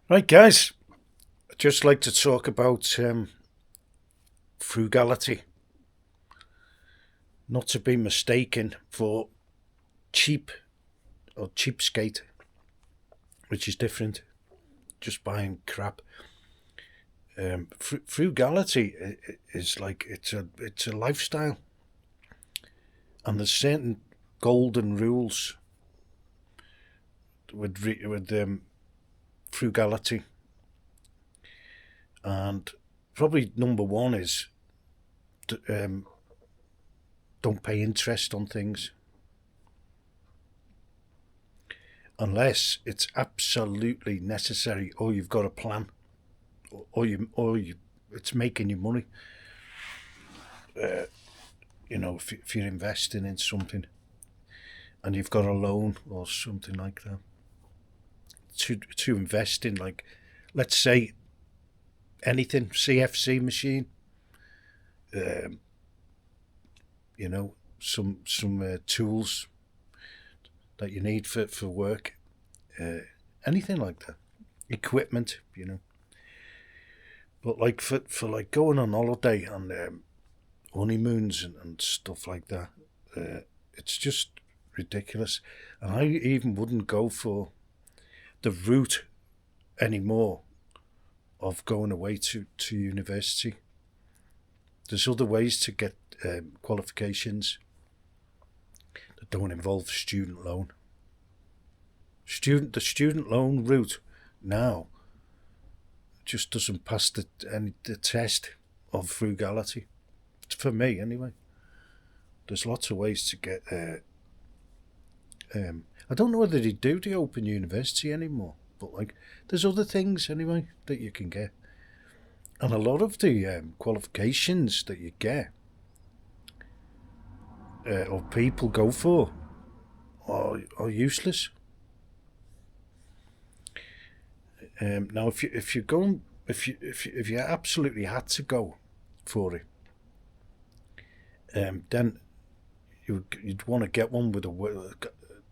Right, guys, I'd just like to talk about frugality, not to be mistaken for cheap or cheapskate, which is different. Just buying crap. Frugality is like it's a lifestyle, and there's certain golden rules with frugality, and probably number one is um, don't pay interest on things unless it's absolutely necessary, or you've got a plan, or you it's making you money. If you're investing in something and you've got a loan or something like that to invest in, like, let's say anything, CFC machine, um, some tools that you need for work, uh, anything like that, equipment. But like for like going on holiday and honeymoons and stuff like that, it's just ridiculous. And I even wouldn't go for the route anymore of going away to university. There's other ways to get qualifications that don't involve student loan. The student loan route now just doesn't pass the test of frugality. For me, anyway. There's lots of ways to get. I don't know whether they do the Open University anymore, but like, there's other things anyway that you can get, and a lot of the qualifications that you get or people go for are useless. Now, if you're going, if you absolutely had to go for it, then you'd want to get one with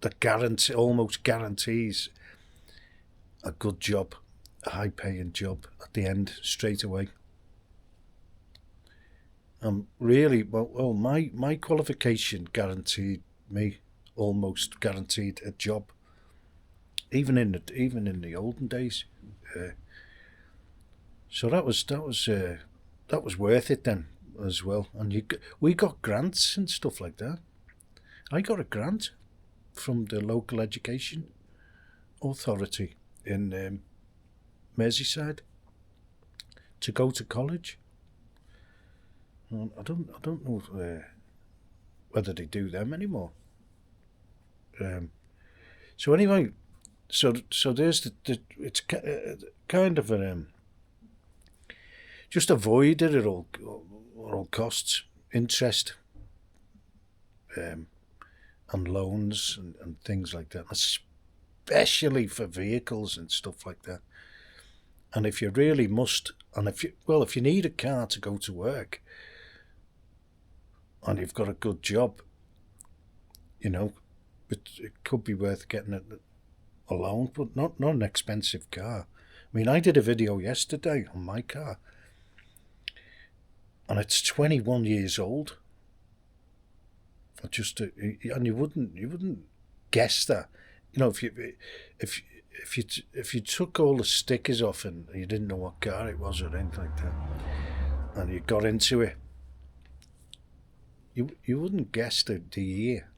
that almost guarantees a good job, a high-paying job at the end straight away. Really, my qualification guaranteed me, almost guaranteed a job, even in the olden days. Uh, so that was worth it then as well. And we got grants and stuff like that. I got a grant from the local education authority in Merseyside to go to college. I don't know whether they do them anymore. So anyway, so there's it's kind of just avoid it at all costs. Interest um, and loans and things like that, especially for vehicles and stuff like that. And if you really must, and if you need a car to go to work, and you've got a good job, it could be worth getting a loan, but not an expensive car. I mean, I did a video yesterday on my car, and it's 21 years old. And you wouldn't guess that, if you took all the stickers off and you didn't know what car it was or anything like that, and you got into it, you wouldn't guess the year.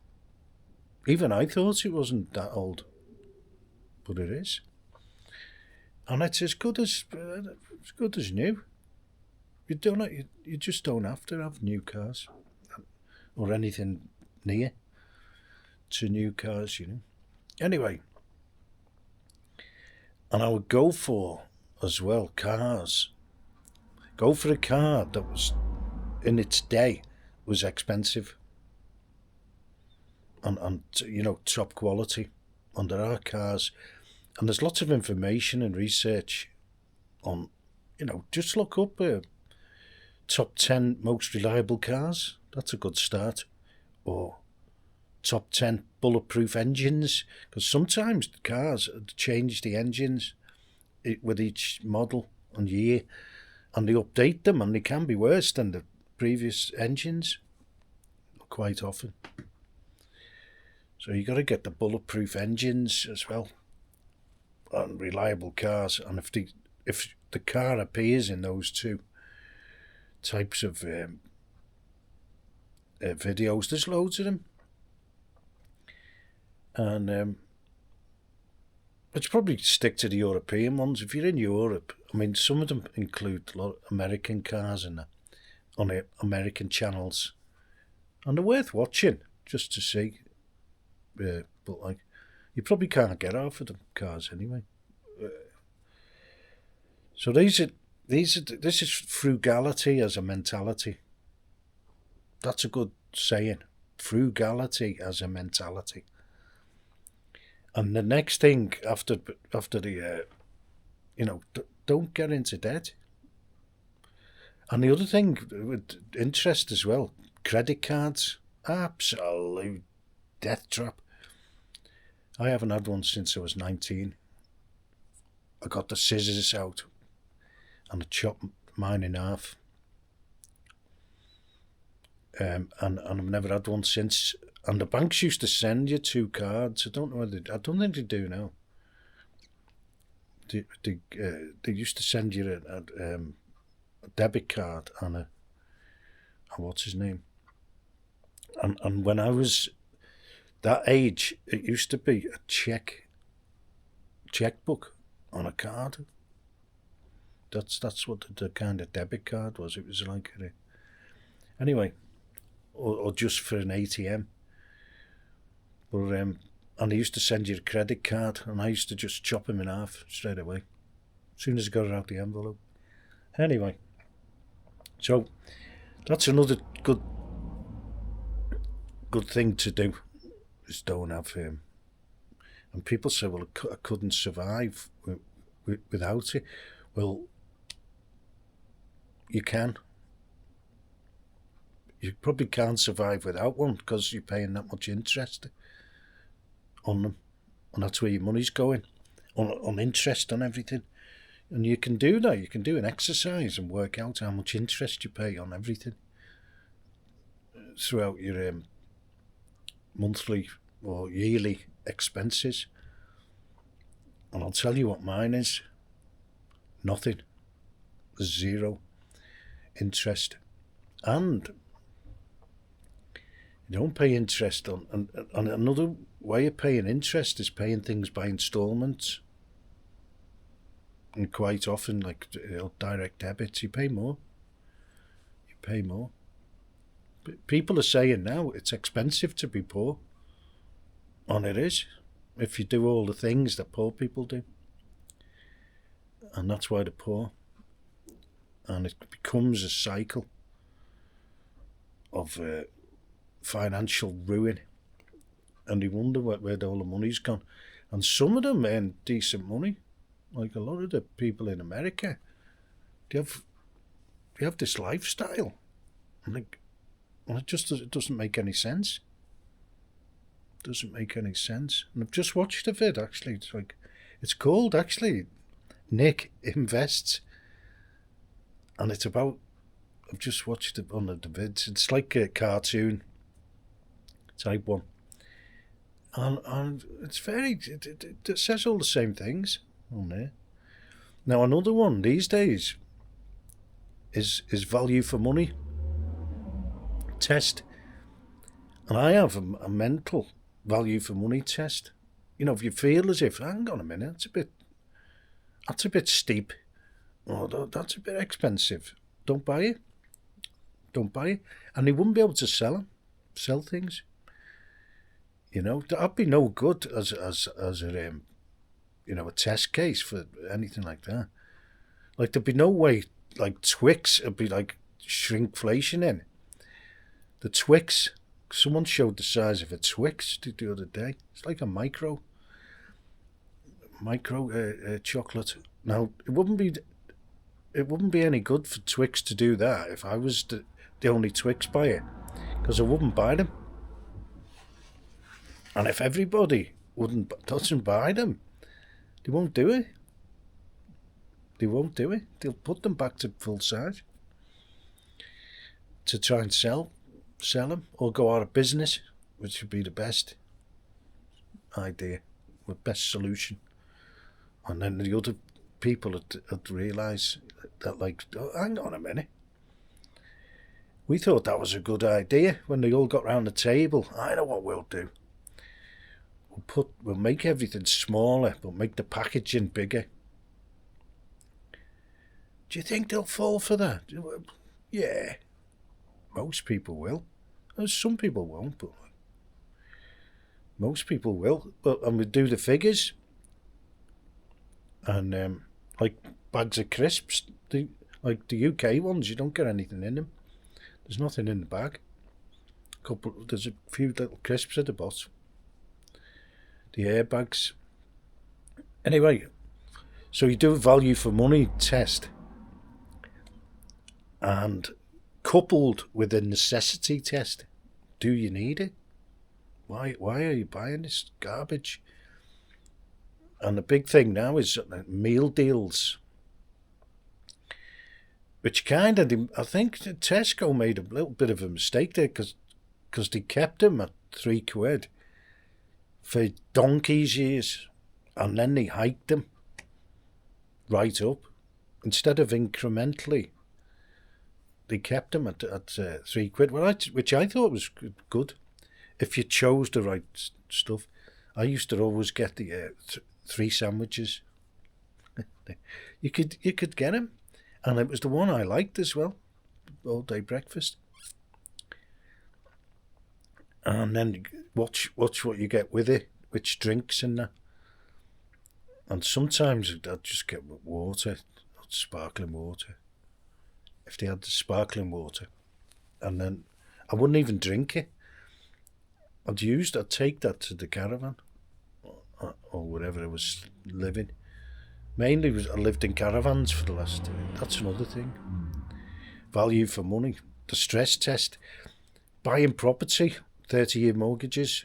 Even I thought it wasn't that old, but it is, and it's as good as new. You just don't have to have new cars or anything near to new cars. Anyway, and I would go for as well cars. Go for a car that was in its day was expensive and top quality. And there are cars, and there's lots of information and research on. Just look up top 10 most reliable cars. That's a good start. Or top 10 bulletproof engines, because sometimes the cars change the engines with each model and year, and they update them, and they can be worse than the previous engines quite often. So you got to get the bulletproof engines as well, and reliable cars. And if the car appears in those two types of videos, there's loads of them, and it's probably stick to the European ones. If you're in Europe, I mean, some of them include a lot of American cars on the American channels, and they're worth watching just to see. But like, you probably can't get half of the cars anyway. So this is frugality as a mentality. That's a good saying. Frugality as a mentality. And the next thing after the, don't get into debt. And the other thing with interest as well, credit cards, absolute death trap. I haven't had one since I was 19. I got the scissors out and I chopped mine in half. And I've never had one since. And the banks used to send you 2 cards. I don't know whether I don't think they do now. They used to send you a debit card and a what's his name. And when I was that age, it used to be a checkbook on a card. That's what the kind of debit card was. It was like anyway, or just for an ATM. But and they used to send you a credit card, and I used to just chop them in half straight away, as soon as I got it out the envelope. Anyway, so that's another good thing to do, is don't have him. And people say, well, I couldn't survive without it. Well, you can. You probably can't survive without one because you're paying that much interest on them, and that's where your money's going, on interest on everything. And you can do that. You can do an exercise and work out how much interest you pay on everything throughout your monthly or yearly expenses. And I'll tell you what mine is. Nothing. Zero interest. And you don't pay interest on, and another way of paying interest is paying things by instalments. And quite often, like direct debits, you pay more. But people are saying now it's expensive to be poor. And it is, if you do all the things that poor people do. And that's why they're poor. And it becomes a cycle of financial ruin, and they wonder where all the money's gone. And some of them earn decent money, like a lot of the people in America. They have this lifestyle, and it doesn't make any sense. It doesn't make any sense. And I've just watched a vid actually. It's called actually Nick Invests, and it's about. I've just watched it on the vids. It's like a cartoon type one, and it's it says all the same things on there. Now another one these days is value for money test, and I have a mental value for money test. If you feel as if, hang on a minute, that's a bit steep, or that's a bit expensive, don't buy it. And they wouldn't be able to sell things. That'd be no good as a a test case for anything like that. Like there'd be no way. Like Twix, it'd be like shrinkflation in the Twix. Someone showed the size of a Twix the other day. It's like a micro chocolate. Now it wouldn't be any good for Twix to do that if I was the only Twix buyer, because I wouldn't buy them. And if everybody doesn't buy them, they won't do it. They won't do it. They'll put them back to full size to try and sell them, or go out of business, which would be the best idea, the best solution. And then the other people would realise that, like, oh, hang on a minute. We thought that was a good idea when they all got round the table. I know what we'll do. We'll make everything smaller, but make the packaging bigger. Do you think they'll fall for that? Yeah, most people will. Some people won't, but most people will. And we do the figures, and like bags of crisps, like the UK ones, you don't get anything in them. There's nothing in the bag. There's a few little crisps at the bottom. The airbags. Anyway, so you do a value for money test, and coupled with a necessity test. Do you need it? Why are you buying this garbage? And the big thing now is meal deals, which kind of, I think Tesco made a little bit of a mistake there, because they kept them at £3 for donkey's years, and then they hiked them right up instead of incrementally. They kept them at £3, which I thought was good if you chose the right stuff. I used to always get the 3 sandwiches. You could get them, and it was the one I liked as well, all day breakfast. And then watch what you get with it, which drinks in there. And sometimes I'd just get water, sparkling water, if they had the sparkling water. And then I wouldn't even drink it. I'd take that to the caravan, or wherever I was living. Mainly I lived in caravans for the last, that's another thing. Value for money, the stress test. Buying property, 30-year mortgages,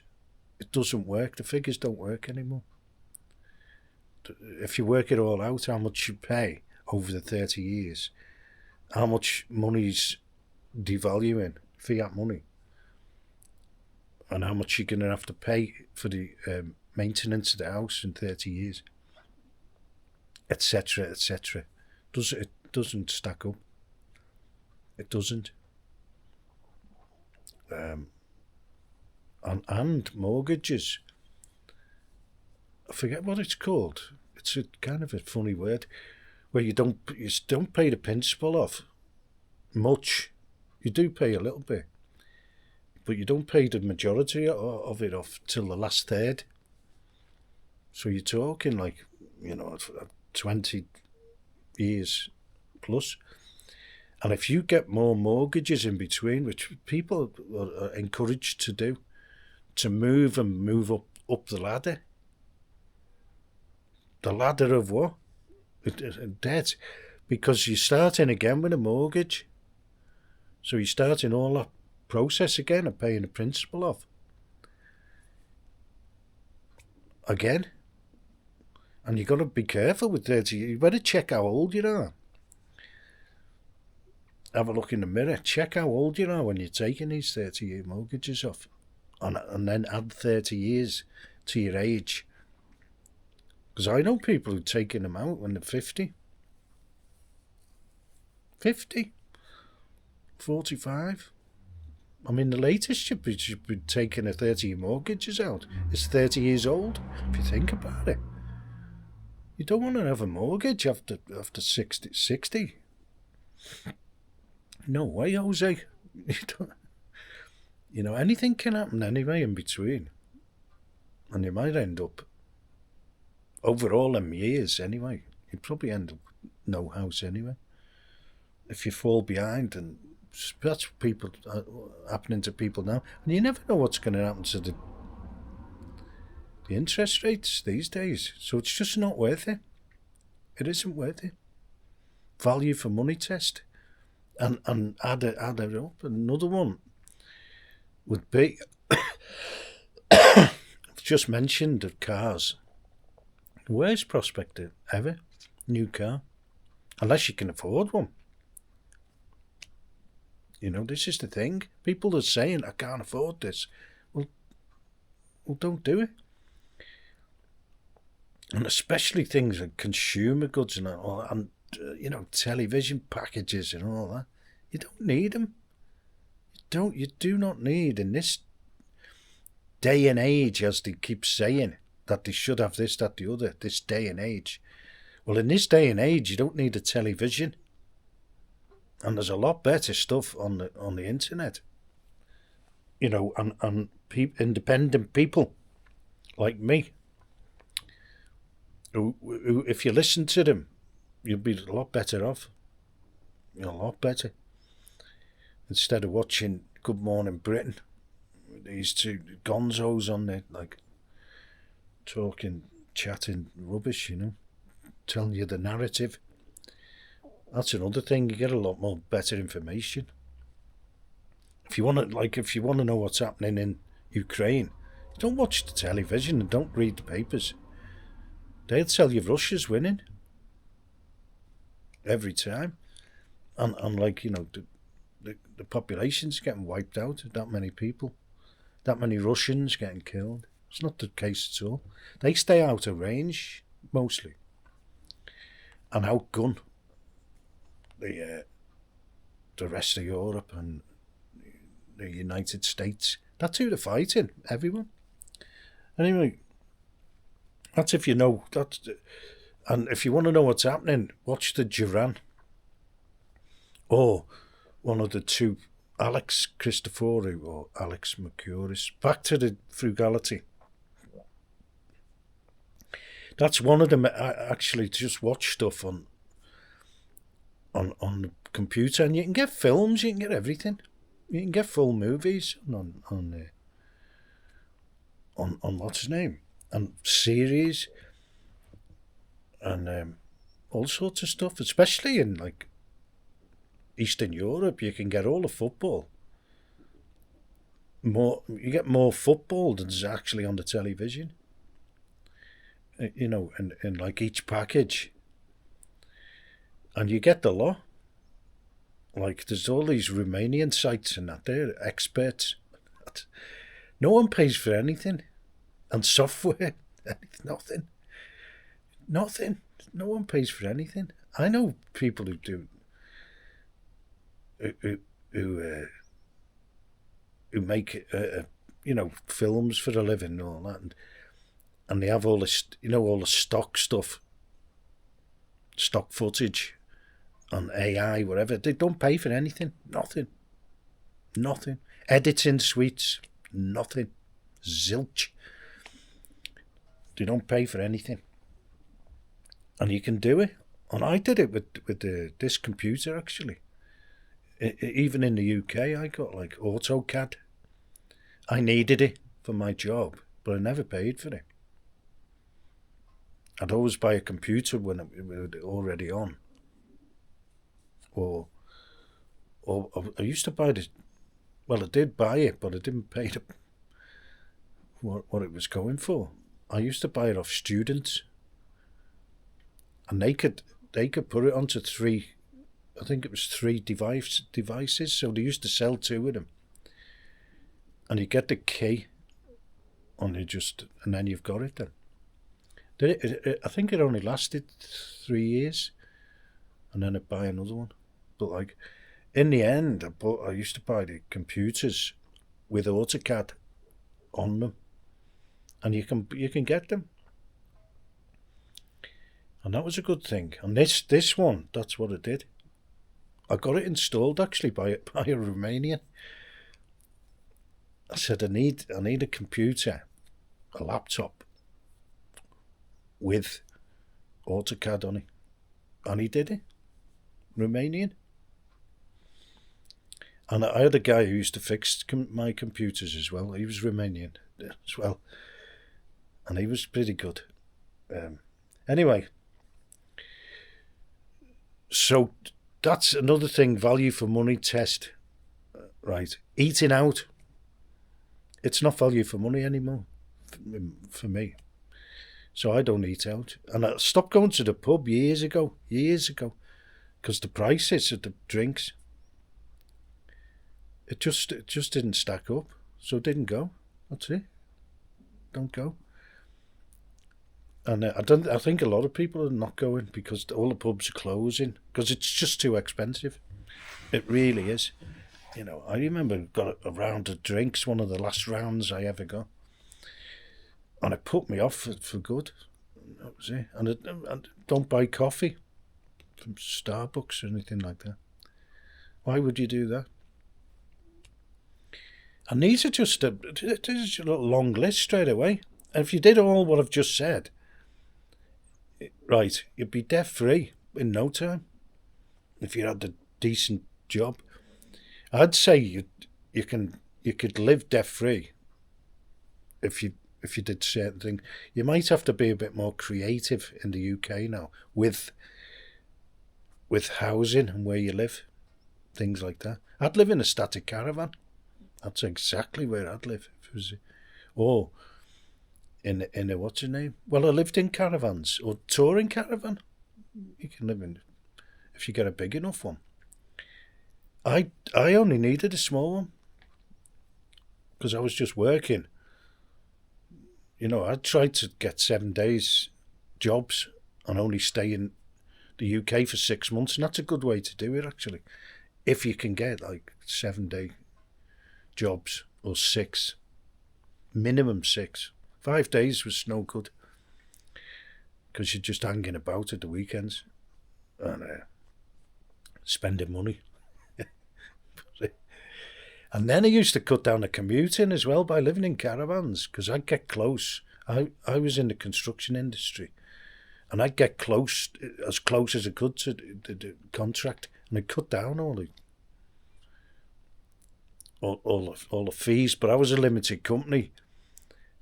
it doesn't work. The figures don't work anymore. If you work it all out, how much you pay over the 30 years, how much money's devaluing, fiat money, and how much you're going to have to pay for the maintenance of the house in 30 years, etc., etc. It doesn't stack up. It doesn't. And mortgages. I forget what it's called. It's a kind of a funny word, where you don't pay the principal off much. You do pay a little bit, but you don't pay the majority of it off till the last third. So you're talking 20 years plus. And if you get more mortgages in between, which people are encouraged to do, to move up the ladder. The ladder of what? Debt. Because you're starting again with a mortgage. So you're starting all that process again and paying the principal off. Again. And you've got to be careful with 30. You better check how old you are. Have a look in the mirror. Check how old you are when you're taking these 30-year mortgages off. And then add 30 years to your age. Because I know people who've taken them out when they're 50. 50. 45. I mean, the latest should be taking a 30-year mortgages out. It's 30 years old, if you think about it. You don't want to have a mortgage after 60. No way, Jose. Anything can happen anyway in between. And you might end up, over all them years anyway, you'd probably end up with no house anyway. If you fall behind, and that's happening to people now. And you never know what's going to happen to the interest rates these days. So it's just not worth it. It isn't worth it. Value for money test. And add it up. Another one would be, I've just mentioned of cars. Worst prospect ever. New car. unless you can afford one. This is the thing. People are saying, I can't afford this. Well, don't do it. And especially things like consumer goods and television packages and all that. You don't need them. You do not need, in this day and age, as they keep saying, that they should have this, that, the other, this day and age. Well, in this day and age, you don't need a television. And there's a lot better stuff on the internet. And independent people like me, who, if you listen to them, you'll be a lot better off. A lot better. Instead of watching Good Morning Britain, these two gonzos on there, like, chatting rubbish, telling you the narrative. That's another thing. You get a lot more better information. If you want to know what's happening in Ukraine, don't watch the television and don't read the papers. They'll tell you Russia's winning every time, and the population's getting wiped out. That many people, that many Russians getting killed. It's not the case at all. They stay out of range mostly, and outgun the rest of Europe and the United States. That's who they're fighting. Everyone. Anyway, that's if you know that. And if you want to know what's happening, watch the Duran. Or one of the two, Alex Christoforou or Alex Mercouris. Back to the Frugality. That's one of them. I actually just watch stuff on the computer, and you can get films, you can get everything. You can get full movies on what's his name, and series, and all sorts of stuff. Especially in like Eastern Europe, you can get all the football. You get more football than's actually on the television. In like each package, and you get the lot. Like, there's all these Romanian sites and that, they're experts. No one pays for anything. And software, nothing. Nothing. No one pays for anything. I know people who do, who make, films for a living and all that. And they have all this, all the stock stuff, stock footage on AI, whatever. They don't pay for anything. Nothing. Editing suites, nothing. Zilch. They don't pay for anything. And you can do it. And I did it with this computer, actually. Even in the UK, I got like AutoCAD. I needed it for my job, but I never paid for it. I'd always buy a computer when it was already on. Or I used to buy this. Well, I did buy it, but I didn't pay what it was going for. I used to buy it off students, and they could put it onto three. I think it was three devices. So they used to sell two of them, and you get the key, and then you've got it. Then I think it only lasted 3 years, and then I'd buy another one. But like, in the end, I used to buy the computers with AutoCAD on them, and you can get them, and that was a good thing. And this one, that's what I did. I got it installed actually by a Romanian. I said I need a computer, a laptop with AutoCAD on it, and he did it. Romanian. And I had a guy who used to fix my computers as well. He was Romanian as well. And he was pretty good. Anyway. So that's another thing, value for money test. Right. Eating out. It's not value for money anymore for me. So I don't eat out. And I stopped going to the pub years ago. because the prices of the drinks, it just didn't stack up, so it didn't go. That's it. Don't go. And I think a lot of people are not going because all the pubs are closing because it's just too expensive. It really is. You know, I remember got a round of drinks, one of the last rounds I ever got, and it put me off for good. That was it. And I don't buy coffee from Starbucks or anything like that. Why would you do that? And these are just a long list straight away. And if you did all what I've just said, right, you'd be debt free in no time. If you had a decent job, I'd say you could live debt free if you did certain things. You might have to be a bit more creative in the UK now with housing and where you live, things like that. I'd live in a static caravan. That's exactly where I'd live. If it was, or in a what's your name? Well, I lived in caravans or touring caravan. You can live in if you get a big enough one. I only needed a small one because I was just working. You know, I tried to get 7 days jobs and only stay in the UK for 6 months, and that's a good way to do it actually. If you can get like 7 day jobs or 6, minimum 6. 5 days was no good because you're just hanging about at the weekends and spending money. And then I used to cut down the commuting as well by living in caravans because I'd get close. I was in the construction industry and I'd get as close as I could to the contract, and I'd cut down all the fees. But I was a limited company,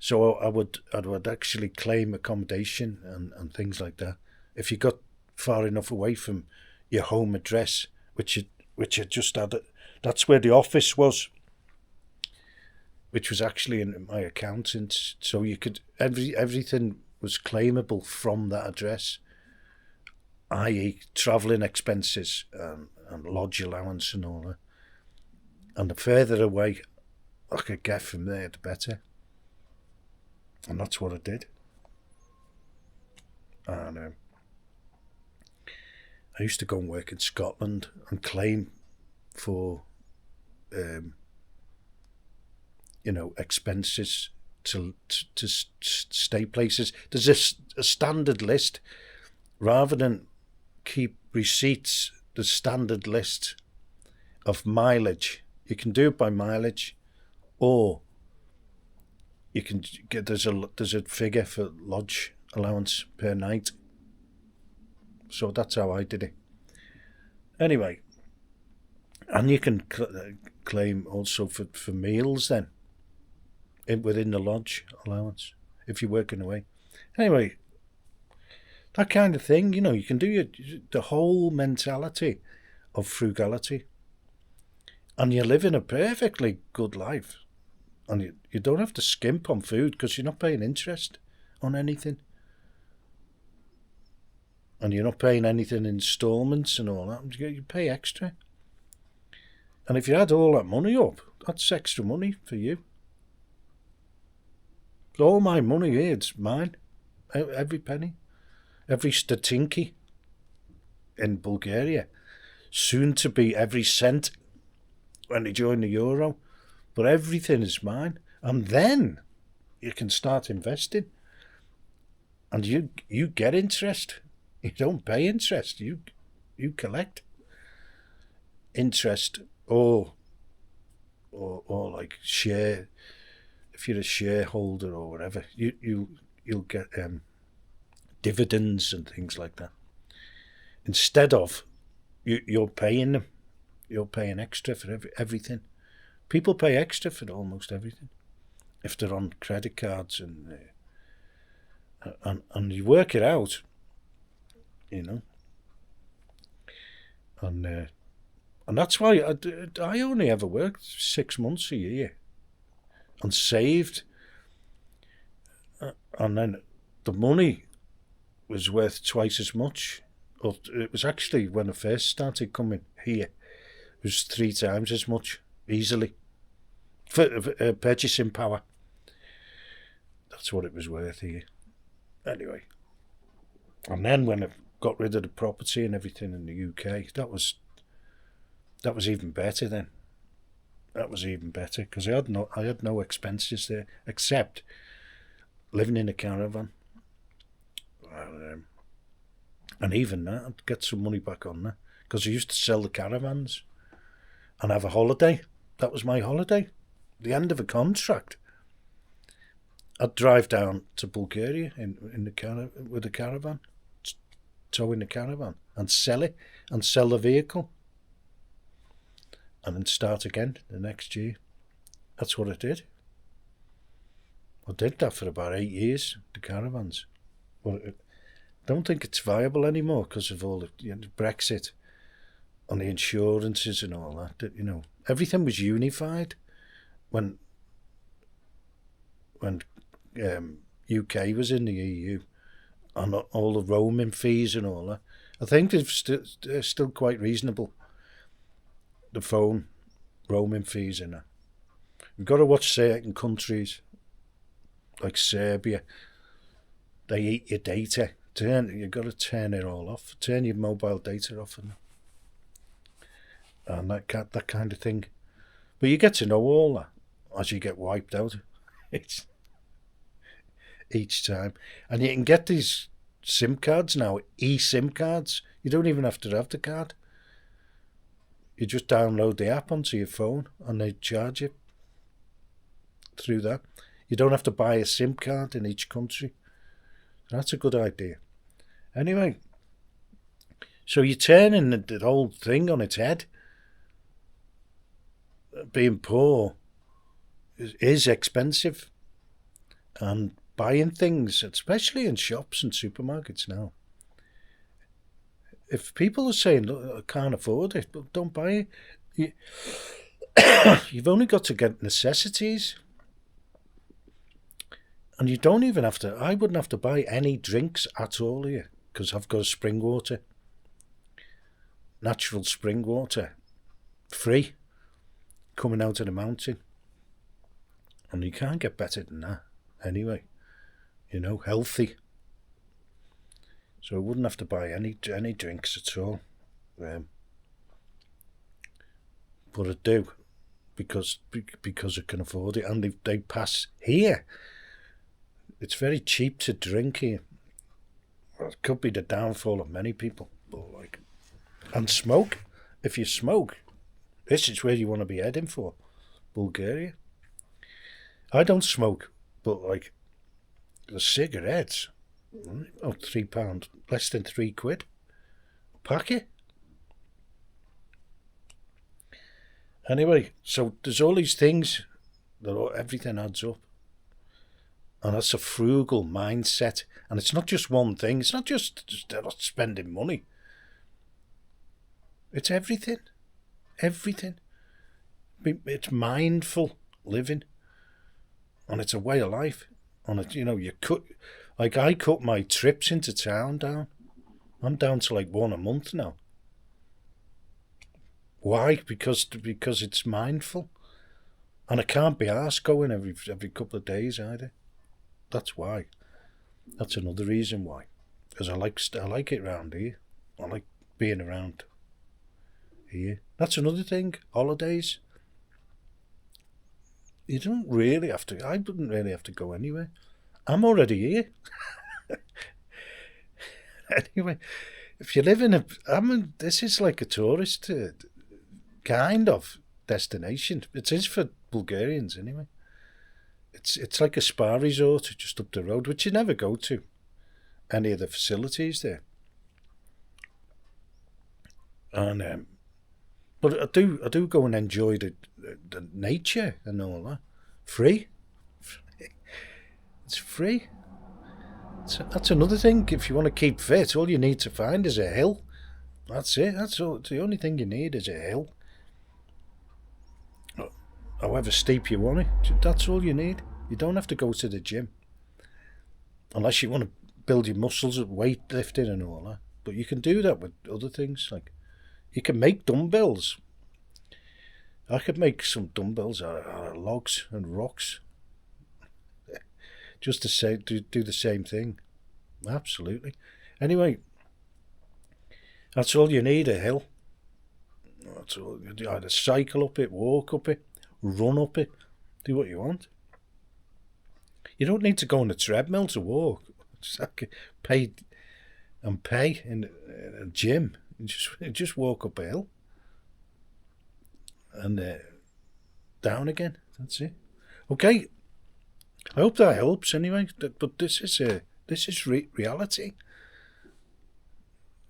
so I would actually claim accommodation and things like that if you got far enough away from your home address, which you just had. That's where the office was, which was actually in my accountant's. So you could everything was claimable from that address, i.e. travelling expenses and lodge allowance and all that. And the further away I could get from there, the better. And that's what I did. And I used to go and work in Scotland and claim for expenses to stay places. There's a standard list. Rather than keep receipts, the standard list of mileage. You can do it by mileage, or you can get there's a figure for lodge allowance per night. So that's how I did it. Anyway, and you can claim also for meals then within the lodge allowance if you're working away. Anyway, that kind of thing, you can do the whole mentality of frugality, and you're living a perfectly good life, and you don't have to skimp on food because you're not paying interest on anything, and you're not paying anything in installments and all that. You pay extra. And if you add all that money up, that's extra money for you. All my money here, it's mine. Every penny. Every statinki in Bulgaria. Soon to be every cent when they join the euro. But everything is mine. And then you can start investing. And you get interest. You don't pay interest. You collect interest or like share. If you're a shareholder or whatever, you'll get dividends and things like that. Instead of you're paying them, you're paying extra for everything. People pay extra for almost everything if they're on credit cards and you work it out, and that's why I only ever worked 6 months a year. And saved, and then the money was worth twice as much But it was actually when I first started coming here, it was 3 times as much, easily, for purchasing power. That's what it was worth here. Anyway, and then when I got rid of the property and everything in the UK, that was even better then. That was even better because I had no expenses there except living in a caravan. And even that, I'd get some money back on that because I used to sell the caravans and have a holiday. That was my holiday. The end of a contract. I'd drive down to Bulgaria with a caravan, towing the caravan, and sell it, and sell the vehicle, and then start again the next year. That's what I did. I did that for about 8 years, the caravans. But I don't think it's viable anymore because of all the Brexit and the insurances and all that. Everything was unified when UK was in the EU, and all the roaming fees and all that. I think they're still quite reasonable. The phone roaming fees and that. You've got to watch certain countries, like Serbia. They eat your data. You've got to turn it all off. Turn your mobile data off and that kind of thing. But you get to know all that as you get wiped out. Each time. And you can get these SIM cards now, eSIM cards. You don't even have to have the card. You just download the app onto your phone and they charge you through that. You don't have to buy a SIM card in each country. That's a good idea. Anyway, so you're turning the whole thing on its head. Being poor is expensive. And buying things, especially in shops and supermarkets now. If people are saying, look, I can't afford it, but don't buy it. You've only got to get necessities. And you don't even have to, I wouldn't have to buy any drinks at all here because I've got spring water. Natural spring water. Free. Coming out of the mountain. And you can't get better than that anyway. Healthy. So I wouldn't have to buy any drinks at all. But I do because I can afford it, and they pass here. It's very cheap to drink here. Well, it could be the downfall of many people, and smoke. If you smoke, this is where you want to be heading for, Bulgaria. I don't smoke, but the cigarettes, £3, less than £3 a packet. Anyway, so there's all these things that everything adds up. And that's a frugal mindset. And it's not just one thing. It's not just not spending money. It's everything. Everything. It's mindful living. And it's a way of life. And it, you cut, I cut my trips into town down. I'm down to 1 a month now. Why? Because it's mindful. And I can't be arsed going every couple of days either. That's why. That's another reason why. Because I like it round here. I like being around here. That's another thing. Holidays. You don't really have to. I wouldn't really have to go anywhere. I'm already here. Anyway, if you live in this is like a tourist kind of destination. It is for Bulgarians anyway. It's like a spa resort just up the road, which you never go to any of the facilities there. And but I do go and enjoy the nature and all that. Free. It's free. That's another thing. If you want to keep fit, all you need to find is a hill. That's it. That's all. The only thing you need is a hill. However steep you want it, that's all you need. You don't have to go to the gym. Unless you want to build your muscles at weightlifting and all that. But you can do that with other things. Like you can make dumbbells. I could make some dumbbells out of logs and rocks, just to say do the same thing. Absolutely. Anyway, that's all you need, a hill. That's all. You either cycle up it, walk up it, run up it, do what you want. You don't need to go on a treadmill to walk. Just like pay in a gym. Just walk up a hill and down again. That's it. Okay. I hope that helps. Anyway, but this is reality,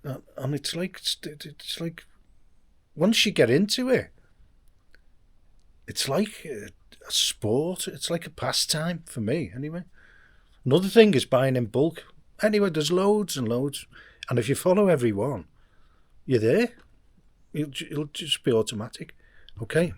and it's like once you get into it, it's like a sport. It's like a pastime for me. Anyway, another thing is buying in bulk. Anyway, there's loads and loads, and if you follow every one, you're there. It'll just be automatic. Okay.